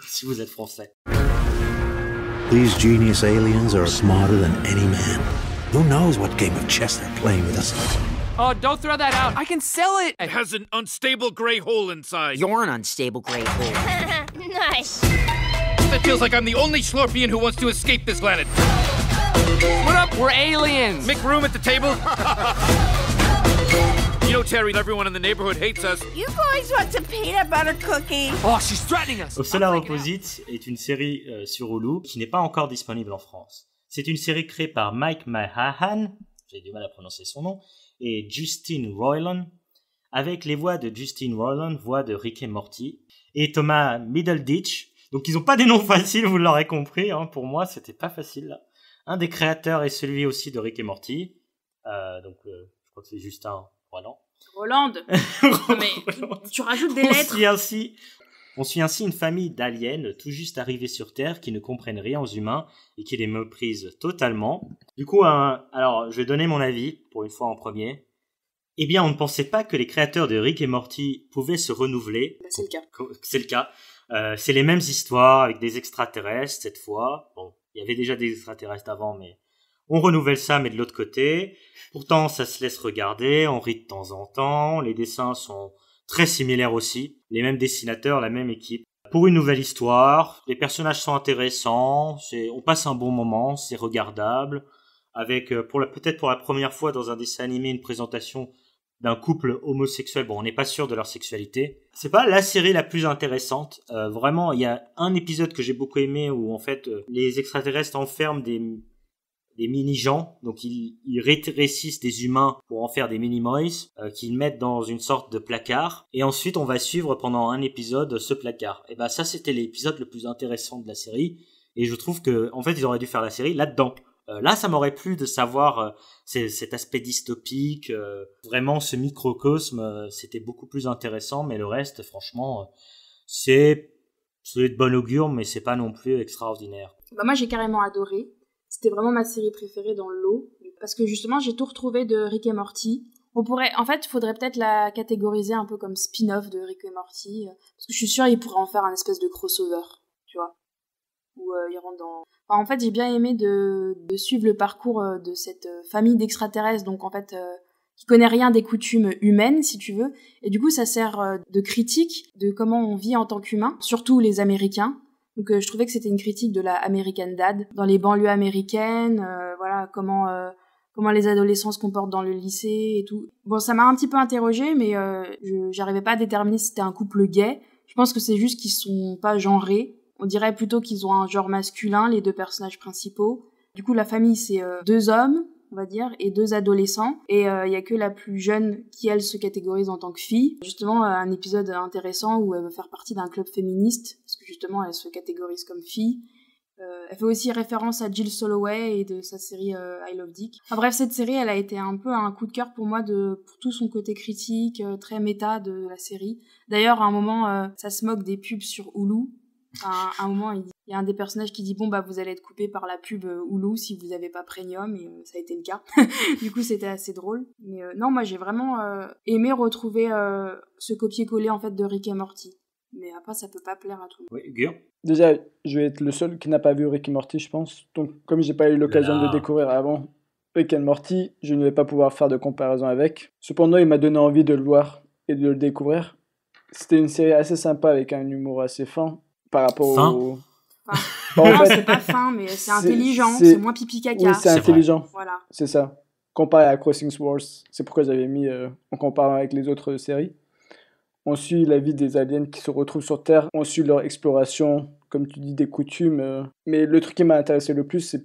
S2: si vous êtes français.
S9: These genius aliens are smarter than any man. Who knows what game of chess they're playing with us?
S10: Oh, don't throw that out. I can sell it. It has an unstable gray hole inside.
S13: You're an unstable gray hole.
S7: Nice.
S10: That feels like I'm the only Slorpian who wants to escape this planet. What up? We're aliens. Make room at the table. You know, Terry, everyone in the neighborhood hates us.
S13: You boys want some peanut butter cookies?
S10: Oh, she's threatening us.
S2: Solar Opposites est une série sur Hulu qui n'est pas encore disponible en France. C'est une série créée par Mike Mahahan, j'ai du mal à prononcer son nom, et Justin Roiland, avec les voix de Justin Roiland, voix de Rick et Morty, et Thomas Middleditch. Donc ils ont pas des noms faciles, vous l'aurez compris, hein. Pour moi c'était pas facile là. Un des créateurs est celui aussi de Rick et Morty, je crois que c'est Justin Roiland.
S8: Roland. Mais tu rajoutes des lettres.
S2: On suit ainsi une famille d'aliens tout juste arrivés sur Terre qui ne comprennent rien aux humains et qui les méprisent totalement. Du coup, alors je vais donner mon avis pour une fois en premier. Eh bien, on ne pensait pas que les créateurs de Rick et Morty pouvaient se renouveler.
S8: C'est le cas.
S2: C'est le cas. C'est les mêmes histoires avec des extraterrestres cette fois. Bon, il y avait déjà des extraterrestres avant, mais on renouvelle ça, mais de l'autre côté. Pourtant, ça se laisse regarder, on rit de temps en temps, les dessins sont très similaires aussi, les mêmes dessinateurs, la même équipe. Pour une nouvelle histoire, les personnages sont intéressants, on passe un bon moment, c'est regardable, avec peut-être pour la première fois dans un dessin animé une présentation d'un couple homosexuel. Bon, on n'est pas sûr de leur sexualité. C'est pas la série la plus intéressante. Vraiment, il y a un épisode que j'ai beaucoup aimé où en fait les extraterrestres enferment des mini-gens, donc ils rétrécissent des humains pour en faire des mini-moys, qu'ils mettent dans une sorte de placard, et ensuite on va suivre pendant un épisode ce placard. Et ben ça c'était l'épisode le plus intéressant de la série, et je trouve que en fait ils auraient dû faire la série là-dedans. Là ça m'aurait plu de savoir cet aspect dystopique, vraiment ce microcosme, c'était beaucoup plus intéressant, mais le reste franchement c'est de bon augure, mais c'est pas non plus extraordinaire.
S8: Bah moi j'ai carrément adoré. C'était vraiment ma série préférée dans le lot, parce que justement j'ai tout retrouvé de Rick et Morty. Il faudrait peut-être la catégoriser un peu comme spin-off de Rick et Morty, parce que je suis sûre ils pourraient en faire un espèce de crossover, tu vois, où ils rentrent dans... Enfin, en fait j'ai bien aimé de suivre le parcours de cette famille d'extraterrestres, donc en fait qui connaît rien des coutumes humaines si tu veux, et du coup ça sert de critique de comment on vit en tant qu'humain, surtout les Américains. Donc je trouvais que c'était une critique de la American Dad dans les banlieues américaines, voilà comment les adolescents se comportent dans le lycée et tout. Bon, ça m'a un petit peu interrogée, mais j'arrivais pas à déterminer si c'était un couple gay. Je pense que c'est juste qu'ils sont pas genrés. On dirait plutôt qu'ils ont un genre masculin, les deux personnages principaux. Du coup, la famille c'est 2 hommes, on va dire, et 2 adolescents. Et il y a que la plus jeune qui, elle, se catégorise en tant que fille. Justement, un épisode intéressant où elle veut faire partie d'un club féministe, parce que justement, elle se catégorise comme fille. Elle fait aussi référence à Jill Soloway et de sa série I Love Dick. Enfin bref, cette série, elle a été un peu un coup de cœur pour moi pour tout son côté critique, très méta de la série. D'ailleurs, à un moment, ça se moque des pubs sur Hulu. Enfin, à un moment, il y a un des personnages qui dit bon bah vous allez être coupé par la pub Hulu si vous avez pas Premium, et ça a été le cas. Du coup, c'était assez drôle. Mais non, moi j'ai vraiment aimé retrouver ce copier-coller en fait de Rick et Morty. Mais après, ça peut pas plaire à tout le monde.
S2: Oui, Guillaume.
S3: Déjà, je vais être le seul qui n'a pas vu Rick et Morty, je pense. Donc, comme j'ai pas eu l'occasion de découvrir avant Rick et Morty, je ne vais pas pouvoir faire de comparaison avec. Cependant, il m'a donné envie de le voir et de le découvrir. C'était une série assez sympa avec un humour assez fin par rapport au...
S8: Non, c'est pas fin, mais c'est intelligent, c'est moins pipi caca.
S3: Oui, c'est intelligent.
S8: Voilà.
S3: C'est ça. Comparé à Crossing Wars, c'est pourquoi j'avais mis en comparant avec les autres séries. On suit la vie des aliens qui se retrouvent sur Terre, on suit leur exploration, comme tu dis, des coutumes. Mais le truc qui m'a intéressé le plus,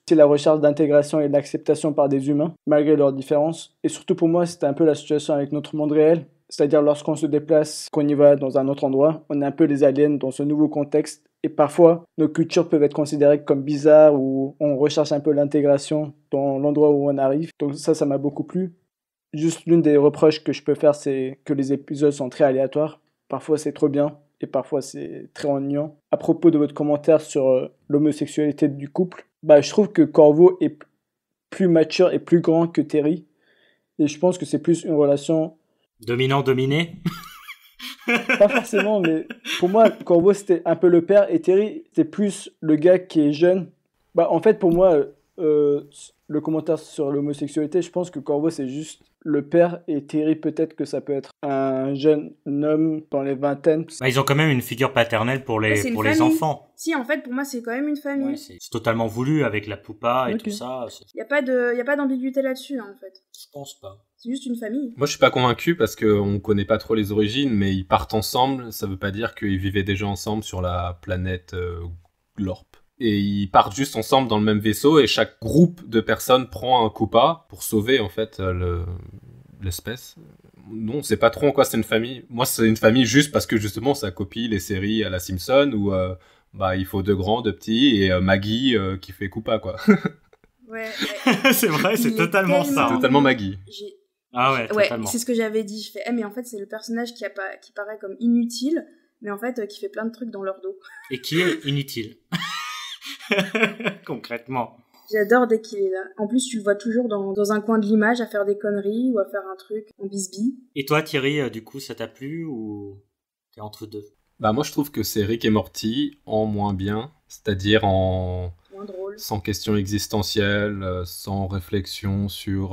S3: c'est la recherche d'intégration et d'acceptation par des humains, malgré leurs différences. Et surtout pour moi, c'était un peu la situation avec notre monde réel. C'est-à-dire lorsqu'on se déplace, qu'on y va dans un autre endroit, on est un peu les aliens dans ce nouveau contexte. Et parfois, nos cultures peuvent être considérées comme bizarres ou on recherche un peu l'intégration dans l'endroit où on arrive. Donc ça m'a beaucoup plu. Juste l'une des reproches que je peux faire, c'est que les épisodes sont très aléatoires. Parfois, c'est trop bien et parfois, c'est très ennuyant. À propos de votre commentaire sur l'homosexualité du couple, je trouve que Corvo est plus mature et plus grand que Terry. Et je pense que c'est plus une relation...
S2: Dominant-dominé.
S3: Pas forcément, mais pour moi, Corvo, c'était un peu le père et Terry, c'est plus le gars qui est jeune. En fait, pour moi, le commentaire sur l'homosexualité, je pense que Corvo, c'est juste le père et Terry, peut-être que ça peut être un jeune homme dans les vingtaines.
S2: Ils ont quand même une figure paternelle pour les enfants.
S8: Si, en fait, pour moi, c'est quand même une famille.
S2: Ouais, c'est totalement voulu avec la poupa et tout ça.
S8: Il y a pas d'ambiguïté là-dessus, en fait.
S2: Je pense pas.
S8: C'est juste une famille.
S4: Moi, je suis pas convaincu parce qu'on connaît pas trop les origines, mais ils partent ensemble. Ça veut pas dire qu'ils vivaient déjà ensemble sur la planète Glorp. Et ils partent juste ensemble dans le même vaisseau et chaque groupe de personnes prend un Koopa pour sauver en fait l'espèce. Non, on sait pas trop en quoi c'est une famille. Moi, c'est une famille juste parce que justement ça copie les séries à la Simpson où il faut 2 grands, 2 petits et Maggie qui fait Koopa quoi.
S8: Ouais.
S2: C'est vrai, c'est totalement ça.
S4: C'est totalement Maggie.
S2: Ah ouais, totalement.
S8: C'est ce que j'avais dit. Je fais, mais en fait, c'est le personnage qui paraît comme inutile, mais en fait, qui fait plein de trucs dans leur dos.
S2: Et qui est inutile. Concrètement.
S8: J'adore dès qu'il est là. En plus, tu le vois toujours dans un coin de l'image à faire des conneries ou à faire un truc en bisbille.
S2: Et toi, Thierry, du coup, ça t'a plu ou t'es entre deux?
S4: Moi, je trouve que c'est Rick et Morty en moins bien, c'est-à-dire en...
S8: moins drôle.
S4: Sans question existentielle, sans réflexion sur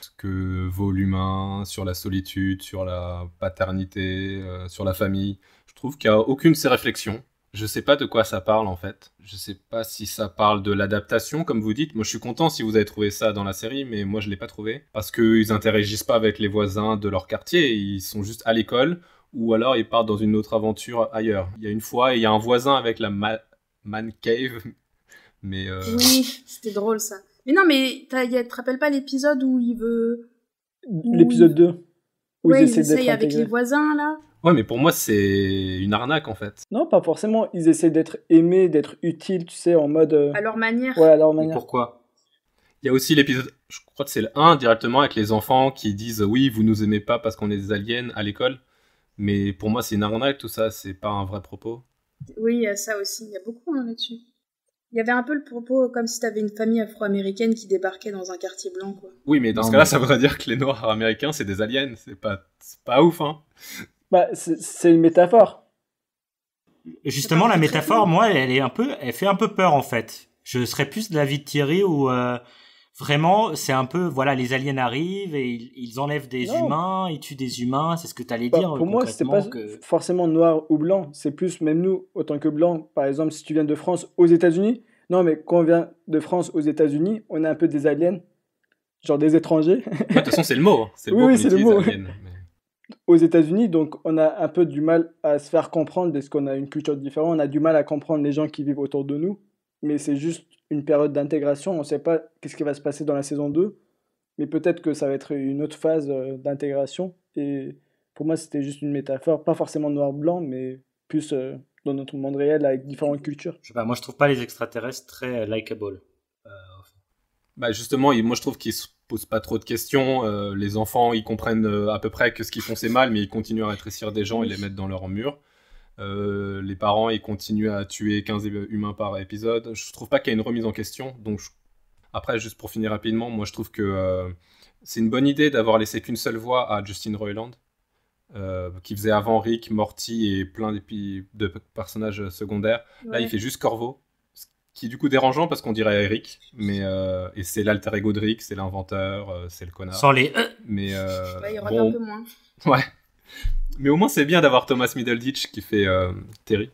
S4: ce que vaut l'humain, sur la solitude, sur la paternité, sur la famille. Je trouve qu'il n'y a aucune de ces réflexions. Je sais pas de quoi ça parle en fait. Je sais pas si ça parle de l'adaptation comme vous dites. Moi je suis content si vous avez trouvé ça dans la série, mais moi je l'ai pas trouvé. Parce qu'ils interagissent pas avec les voisins de leur quartier, ils sont juste à l'école ou alors ils partent dans une autre aventure ailleurs. Il y a une fois, il y a un voisin avec la Man Cave, mais...
S8: Oui, c'était drôle ça. Mais non, mais te rappelles pas l'épisode où il veut...
S3: L'épisode 2 où
S8: ils
S3: essaient
S8: essayent avec les voisins là.
S4: Ouais, mais pour moi, c'est une arnaque, en fait.
S3: Non, pas forcément. Ils essaient d'être aimés, d'être utiles, tu sais, en mode...
S8: À leur manière.
S3: Ouais, à leur manière.
S2: Et pourquoi ?
S4: Il y a aussi l'épisode, je crois que c'est le 1, directement, avec les enfants qui disent « Oui, vous nous aimez pas parce qu'on est des aliens à l'école. » Mais pour moi, c'est une arnaque, tout ça. C'est pas un vrai propos.
S8: Oui, il y a ça aussi. Il y a beaucoup là-dessus. Il y avait un peu le propos comme si t'avais une famille afro-américaine qui débarquait dans un quartier blanc, quoi.
S4: Oui, mais dans ce cas-là, ça voudrait dire que les Noirs américains, c'est des aliens. C'est pas ouf, hein.
S3: C'est une métaphore.
S2: Justement, la métaphore, moi, elle fait un peu peur, en fait. Je serais plus de l'avis de Thierry où, vraiment, c'est un peu, voilà, les aliens arrivent et ils enlèvent des humains, ils tuent des humains, c'est ce que t'allais dire.
S3: Pour moi, c'est pas forcément noir ou blanc, c'est plus, même nous, autant que blancs, par exemple, si tu viens de France aux États-Unis, non, mais quand on vient de France aux États-Unis, on est un peu des aliens, genre des étrangers.
S4: De toute façon, c'est le mot. C'est le mot
S3: oui, c'est le mot.
S4: Alien, mais...
S3: Aux États-Unis, donc on a un peu du mal à se faire comprendre parce qu'on a une culture différente, on a du mal à comprendre les gens qui vivent autour de nous, mais c'est juste une période d'intégration, on ne sait pas qu'est-ce qui va se passer dans la saison 2, mais peut-être que ça va être une autre phase d'intégration, et pour moi c'était juste une métaphore, pas forcément noir-blanc, mais plus dans notre monde réel avec différentes cultures.
S2: Je sais pas, moi je trouve pas les extraterrestres très likeable.
S4: Bah justement, moi je trouve qu'ils se posent pas trop de questions. Les enfants, ils comprennent à peu près que ce qu'ils font c'est mal, mais ils continuent à rétrécir des gens et les mettre dans leur mur. Les parents, ils continuent à tuer 15 humains par épisode. Je trouve pas qu'il y ait une remise en question. Donc après, juste pour finir rapidement, moi je trouve que c'est une bonne idée d'avoir laissé qu'une seule voix à Justin Roiland, qui faisait avant Rick, Morty et plein de personnages secondaires. Ouais. Là, il fait juste Corvo, ce qui est du coup dérangeant parce qu'on dirait Rick, mais et c'est l'alter ego de Rick, c'est l'inventeur, c'est le connard.
S2: Sans les
S4: mais
S8: il y aura un peu moins.
S4: Ouais. Mais au moins, c'est bien d'avoir Thomas Middleditch qui fait Terry,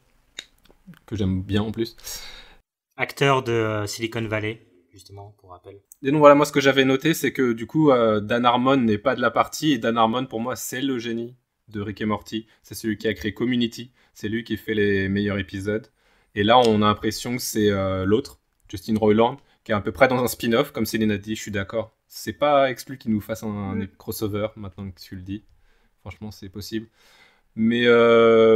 S4: que j'aime bien en plus.
S2: Acteur de Silicon Valley, justement, pour rappel.
S4: Et donc voilà, moi ce que j'avais noté, c'est que du coup, Dan Harmon n'est pas de la partie, et Dan Harmon, pour moi, c'est le génie de Rick et Morty. C'est celui qui a créé Community, c'est lui qui fait les meilleurs épisodes. Et là, on a l'impression que c'est l'autre, Justin Roiland, qui est à peu près dans un spin-off, comme Céline a dit, je suis d'accord. C'est pas exclu qu'il nous fasse un crossover, maintenant que tu le dis. Franchement, c'est possible. Mais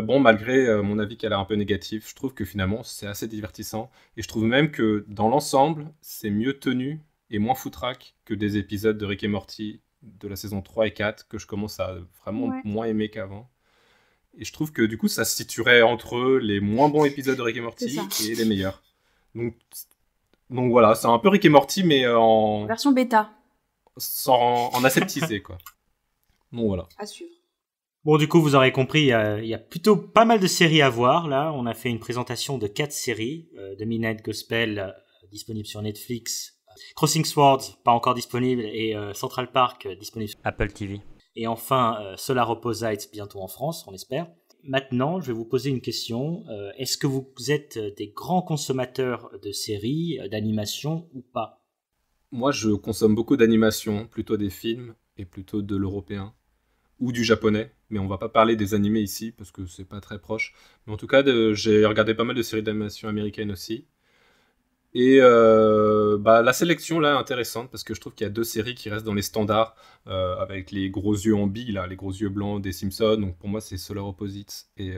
S4: bon, malgré mon avis qui a l'air un peu négatif, je trouve que finalement, c'est assez divertissant. Et je trouve même que dans l'ensemble, c'est mieux tenu et moins foutraque que des épisodes de Rick et Morty de la saison 3 et 4 que je commence à vraiment moins aimer qu'avant. Et je trouve que du coup, ça se situerait entre les moins bons épisodes de Rick et Morty et les meilleurs. Donc voilà, c'est un peu Rick et Morty, mais en
S8: version bêta.
S4: En aseptisé, quoi. Donc voilà.
S8: À suivre.
S2: Bon, du coup, vous aurez compris, il y a plutôt pas mal de séries à voir. Là, on a fait une présentation de 4 séries. The Midnight Gospel, disponible sur Netflix. Crossing Swords, pas encore disponible. Et Central Park, disponible sur Apple TV. Et enfin, Solar Opposites, bientôt en France, on espère. Maintenant, je vais vous poser une question. Est-ce que vous êtes des grands consommateurs de séries, d'animation ou pas ?
S4: Moi, je consomme beaucoup d'animation, plutôt des films et plutôt de l'européen. Ou du japonais, mais on va pas parler des animés ici parce que c'est pas très proche. Mais en tout cas, j'ai regardé pas mal de séries d'animation américaines aussi. Et la sélection là est intéressante parce que je trouve qu'il y a 2 séries qui restent dans les standards avec les gros yeux en bille, là, les gros yeux blancs des Simpsons. Donc pour moi, c'est Solar Opposites et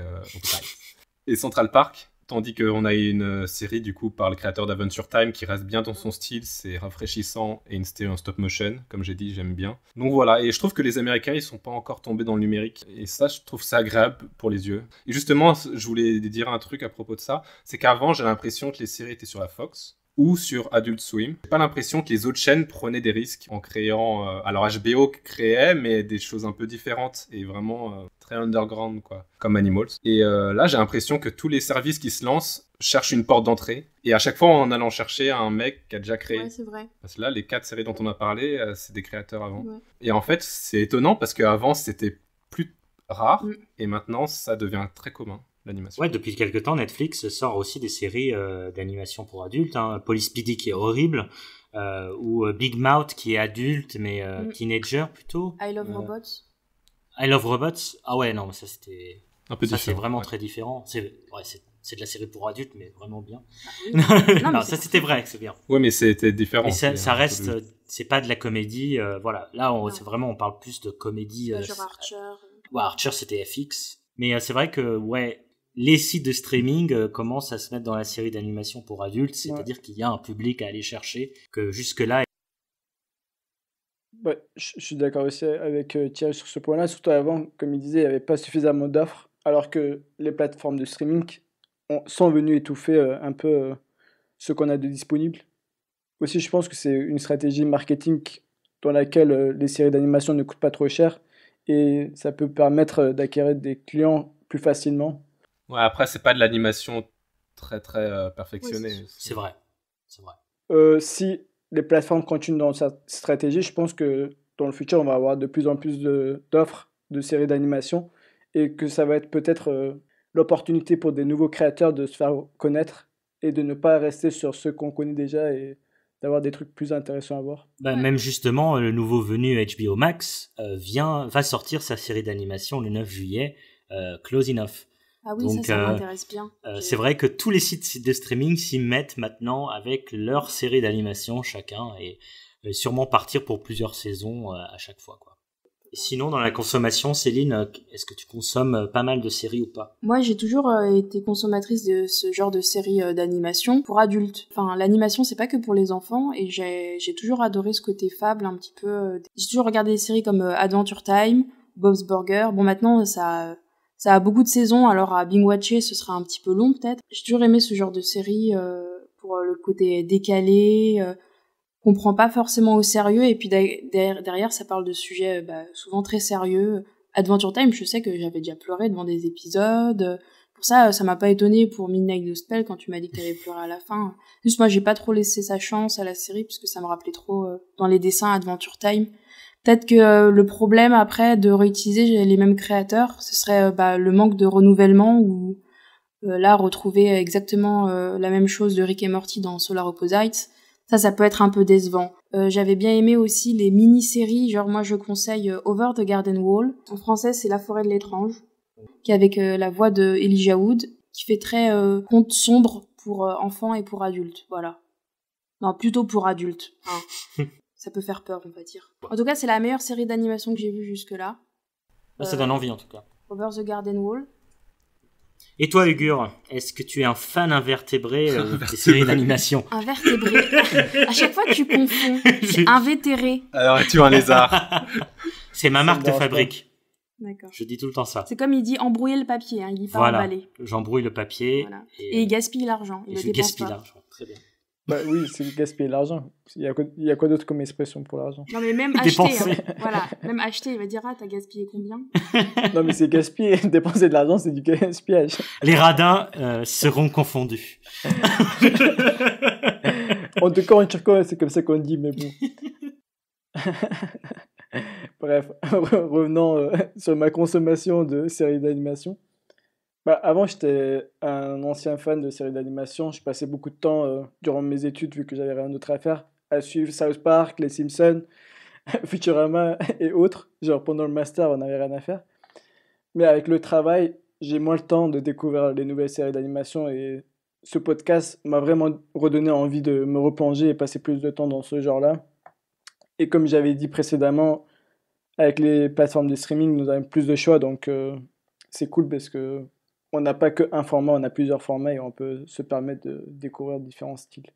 S4: Central Park. Tandis qu'on a une série du coup par le créateur d'Adventure Time qui reste bien dans son style, c'est rafraîchissant et une série en stop motion, comme j'ai dit, j'aime bien. Donc voilà, et je trouve que les Américains ils sont pas encore tombés dans le numérique et ça je trouve ça agréable pour les yeux. Et justement, je voulais dire un truc à propos de ça, c'est qu'avant j'ai l'impression que les séries étaient sur la Fox ou sur Adult Swim. J'ai pas l'impression que les autres chaînes prenaient des risques en créant... alors HBO créait, mais des choses un peu différentes et vraiment très underground, quoi, comme Animals. Et là, j'ai l'impression que tous les services qui se lancent cherchent une porte d'entrée. Et à chaque fois, en allant chercher un mec qui a déjà créé.
S8: Ouais, c'est vrai.
S4: Parce que là, les 4 séries dont on a parlé, c'est des créateurs avant. Ouais. Et en fait, c'est étonnant parce qu'avant, c'était plus rare. Et maintenant, ça devient très commun. L'animation.
S2: Ouais, depuis quelques temps, Netflix sort aussi des séries d'animation pour adultes. Police PD qui est horrible, ou Big Mouth qui est adulte, mais teenager plutôt.
S8: I Love Robots.
S2: I Love Robots. Ah ouais, non, mais ça c'était...
S4: Un peu
S2: ça
S4: différent,
S2: c'est vraiment très différent. C'est de la série pour adultes, mais vraiment bien.
S8: Ah oui.
S2: Non, ça c'était vrai, c'est bien.
S4: Ouais, mais c'était différent.
S2: Mais ça reste... c'est pas de la comédie, voilà. Là, c'est vraiment, on parle plus de comédie...
S8: genre Archer.
S2: Ouais, Archer, c'était FX. Mais c'est vrai que, ouais... Les sites de streaming commencent à se mettre dans la série d'animation pour adultes, c'est-à-dire qu'il y a un public à aller chercher que jusque-là...
S3: Ouais, je suis d'accord aussi avec Thierry sur ce point-là, surtout avant, comme il disait, il n'y avait pas suffisamment d'offres, alors que les plateformes de streaming sont venues étouffer un peu ce qu'on a de disponible. Aussi, je pense que c'est une stratégie marketing dans laquelle les séries d'animation ne coûtent pas trop cher, et ça peut permettre d'acquérir des clients plus facilement.
S4: Ouais, après, c'est pas de l'animation très perfectionnée.
S2: Oui, c'est vrai.
S3: Si les plateformes continuent dans cette stratégie, je pense que dans le futur, on va avoir de plus en plus d'offres de séries d'animation et que ça va être peut-être l'opportunité pour des nouveaux créateurs de se faire connaître et de ne pas rester sur ceux qu'on connaît déjà et d'avoir des trucs plus intéressants à voir.
S2: Même justement, le nouveau venu HBO Max va sortir sa série d'animation le 9 juillet, Close Enough.
S8: Ah oui, donc, ça m'intéresse bien.
S2: C'est vrai que tous les sites de streaming s'y mettent maintenant avec leur série d'animation chacun et sûrement partir pour plusieurs saisons à chaque fois, quoi. Et sinon, dans la consommation, Céline, est-ce que tu consommes pas mal de séries ou pas?
S8: Moi, j'ai toujours été consommatrice de ce genre de séries d'animation pour adultes. Enfin, l'animation, c'est pas que pour les enfants, et j'ai toujours adoré ce côté fable un petit peu. J'ai toujours regardé des séries comme Adventure Time, Bob's Burger. Bon, maintenant, ça a beaucoup de saisons, alors à binge-watcher, ce sera un petit peu long peut-être. J'ai toujours aimé ce genre de série pour le côté décalé, qu'on prend pas forcément au sérieux, et puis derrière ça parle de sujets souvent très sérieux. Adventure Time, je sais que j'avais déjà pleuré devant des épisodes. Pour ça m'a pas étonné pour Midnight Gospel quand tu m'as dit que t'avais pleuré à la fin. Juste moi, j'ai pas trop laissé sa chance à la série parce que ça me rappelait trop dans les dessins Adventure Time. Peut-être que le problème après de réutiliser les mêmes créateurs, ce serait le manque de renouvellement, ou là retrouver exactement la même chose de Rick et Morty dans Solar Opposites. Ça peut être un peu décevant. J'avais bien aimé aussi les mini-séries, genre moi je conseille Over the Garden Wall. En français, c'est La Forêt de l'étrange, qui est avec la voix de Elijah Wood, qui fait très conte sombre pour enfants et pour adultes, voilà. Non, plutôt pour adultes. Hein. Ça peut faire peur, on va dire. En tout cas, c'est la meilleure série d'animation que j'ai vue jusque-là.
S2: Ça donne envie, en tout cas.
S8: Over the Garden Wall.
S2: Et toi, Ugur, est-ce que tu es un fan invertébré des séries d'animation?
S8: Invertébré. À chaque fois, tu confonds. C'est invétéré.
S4: Alors, tu es un lézard.
S2: C'est ma marque de fabrique.
S8: D'accord.
S2: Je dis tout le temps ça.
S8: C'est comme il dit embrouiller le papier, hein, il dit pas
S2: voilà.
S8: emballer.
S2: J'embrouille le papier.
S8: Voilà. Et il gaspille l'argent.
S2: Et je gaspille l'argent, très bien.
S3: Oui, c'est gaspiller l'argent. Il y a quoi d'autre comme expression pour l'argent?
S8: Non, mais même acheter, voilà, même acheter, il va dire, t'as gaspillé combien?
S3: Non, mais c'est gaspiller. Dépenser de l'argent, c'est du gaspillage.
S2: Les radins seront confondus.
S3: En tout cas, en turco, c'est comme ça qu'on dit, mais bon. Bref, revenons sur ma consommation de séries d'animation. Avant, j'étais un ancien fan de séries d'animation. Je passais beaucoup de temps durant mes études, vu que j'avais rien d'autre à faire, à suivre South Park, Les Simpsons, Futurama et autres. Genre pendant le master, on n'avait rien à faire. Mais avec le travail, j'ai moins le temps de découvrir les nouvelles séries d'animation, et ce podcast m'a vraiment redonné envie de me replonger et passer plus de temps dans ce genre-là. Et comme j'avais dit précédemment, avec les plateformes de streaming, nous avons plus de choix, donc c'est cool parce que on n'a pas qu'un format, on a plusieurs formats et on peut se permettre de découvrir différents styles.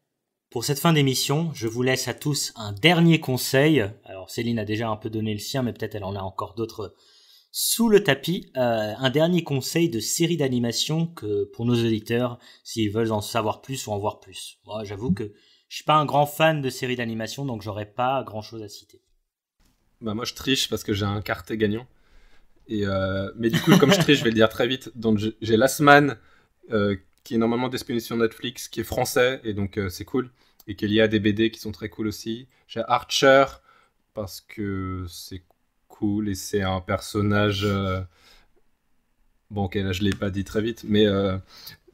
S2: Pour cette fin d'émission, je vous laisse à tous un dernier conseil. Alors Céline a déjà un peu donné le sien, mais peut-être elle en a encore d'autres sous le tapis. Un dernier conseil de série d'animation que pour nos auditeurs, s'ils veulent en savoir plus ou en voir plus. Moi, j'avoue que je suis pas un grand fan de séries d'animation, donc j'aurais pas grand-chose à citer.
S4: Moi, je triche parce que j'ai un quartet gagnant. Mais du coup, comme je triche, je vais le dire très vite. Donc, j'ai Last Man, qui est normalement disponible sur Netflix, qui est français, et donc c'est cool. Et qui est lié à des BD qui sont très cool aussi. J'ai Archer, parce que c'est cool, et c'est un personnage... Bon, ok, là, je ne l'ai pas dit très vite, mais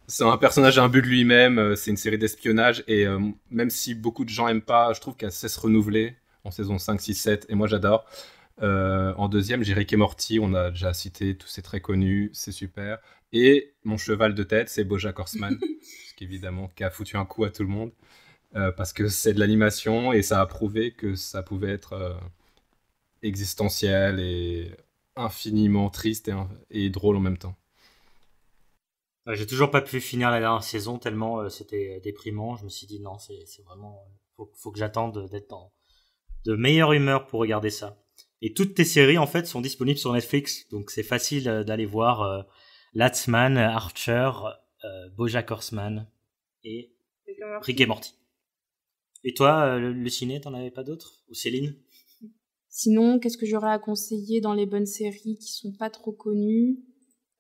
S4: c'est un personnage à un but de lui-même. C'est une série d'espionnage, et même si beaucoup de gens n'aiment pas, je trouve qu'elle sait se renouveler en saison 5, 6, 7, et moi, j'adore. En deuxième, j'ai Rick et Morty, on a déjà cité, tout c'est très connu, c'est super. Et mon cheval de tête, c'est BoJack Horseman, qui a foutu un coup à tout le monde, parce que c'est de l'animation et ça a prouvé que ça pouvait être existentiel et infiniment triste et drôle en même temps.
S2: J'ai toujours pas pu finir la dernière saison tellement c'était déprimant. Je me suis dit non, c'est vraiment... Faut que j'attende d'être dans de meilleure humeur pour regarder ça. Et toutes tes séries, en fait, sont disponibles sur Netflix. Donc, c'est facile d'aller voir Last Man, Archer, BoJack Horseman et Rick et Morty. Et toi, le ciné, t'en avais pas d'autres? Ou Céline?
S8: Sinon, qu'est-ce que j'aurais à conseiller dans les bonnes séries qui sont pas trop connues?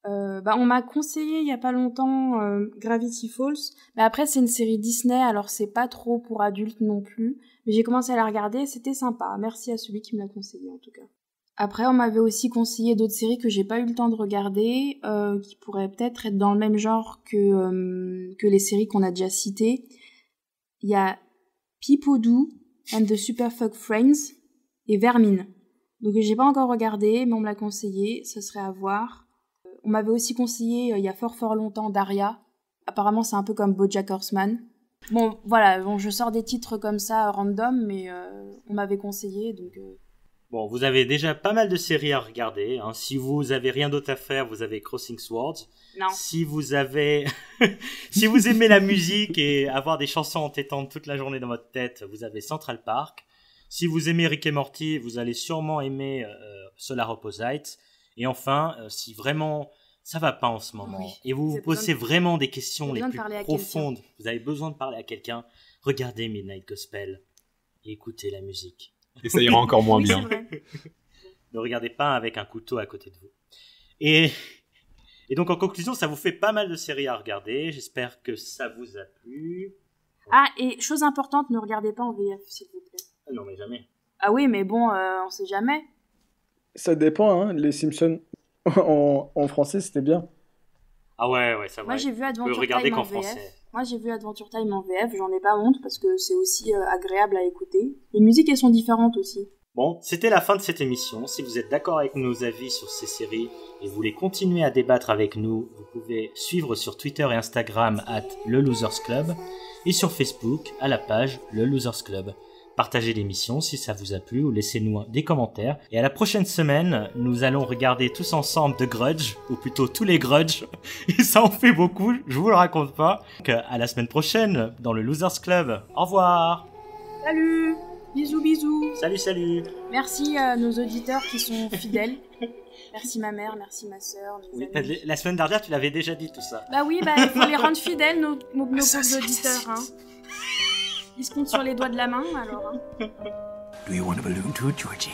S8: On m'a conseillé il y a pas longtemps Gravity Falls, mais après c'est une série Disney, alors c'est pas trop pour adultes non plus, mais j'ai commencé à la regarder, c'était sympa, merci à celui qui me l'a conseillé en tout cas. Après on m'avait aussi conseillé d'autres séries que j'ai pas eu le temps de regarder, qui pourraient peut-être être dans le même genre que les séries qu'on a déjà citées. Il y a Peepodoo and the Superfuck Friends et Vermine, donc j'ai pas encore regardé, mais on me l'a conseillé, ce serait à voir. On m'avait aussi conseillé, il y a fort longtemps, Daria. Apparemment, c'est un peu comme BoJack Horseman. Bon, voilà, je sors des titres comme ça, random, mais on m'avait conseillé, donc
S2: Bon, vous avez déjà pas mal de séries à regarder. Hein. Si vous avez rien d'autre à faire, vous avez Crossing Swords.
S8: Non.
S2: Si vous avez, si vous aimez la musique et avoir des chansons entêtantes toute la journée dans votre tête, vous avez Central Park. Si vous aimez Rick et Morty, vous allez sûrement aimer Solar Opposites. Et enfin, si vraiment ça va pas en ce moment et vous vous posez vraiment des questions les plus profondes, vous avez besoin de parler à quelqu'un, regardez Midnight Gospel et écoutez la musique.
S4: Et ça ira encore moins bien.
S2: Ne regardez pas avec un couteau à côté de vous. Et donc en conclusion, ça vous fait pas mal de séries à regarder. J'espère que ça vous a plu.
S8: Ah, et chose importante, ne regardez pas en VF, s'il vous plaît.
S2: Non, mais jamais.
S8: Ah oui, mais bon, on sait jamais.
S3: Ça dépend, hein. Les Simpsons en français, c'était bien.
S2: Ah ouais, ça va.
S8: Moi, j'ai vu Adventure Time en VF.
S2: Français.
S8: Moi, j'ai vu Adventure Time en VF, j'en ai pas honte parce que c'est aussi agréable à écouter. Les musiques, elles sont différentes aussi.
S2: Bon, c'était la fin de cette émission. Si vous êtes d'accord avec nos avis sur ces séries et vous voulez continuer à débattre avec nous, vous pouvez suivre sur Twitter et Instagram @LeLosersClub et sur Facebook à la page Le Losers Club. Partagez l'émission si ça vous a plu ou laissez-nous des commentaires. Et à la prochaine semaine, nous allons regarder tous ensemble The Grudge, ou plutôt tous les Grudge. Et ça en fait beaucoup, je vous le raconte pas. Donc à la semaine prochaine dans le Losers Club. Au revoir.
S8: Salut. Bisous.
S2: Salut.
S8: Merci à nos auditeurs qui sont fidèles. Merci ma mère, merci ma sœur.
S2: La semaine dernière, tu l'avais déjà dit tout ça.
S8: Bah oui, il faut les rendre fidèles, nos pauvres auditeurs. Hein. Ils se comptent sur les doigts de la main, alors. Hein.
S1: Do you want a balloon too, Georgie?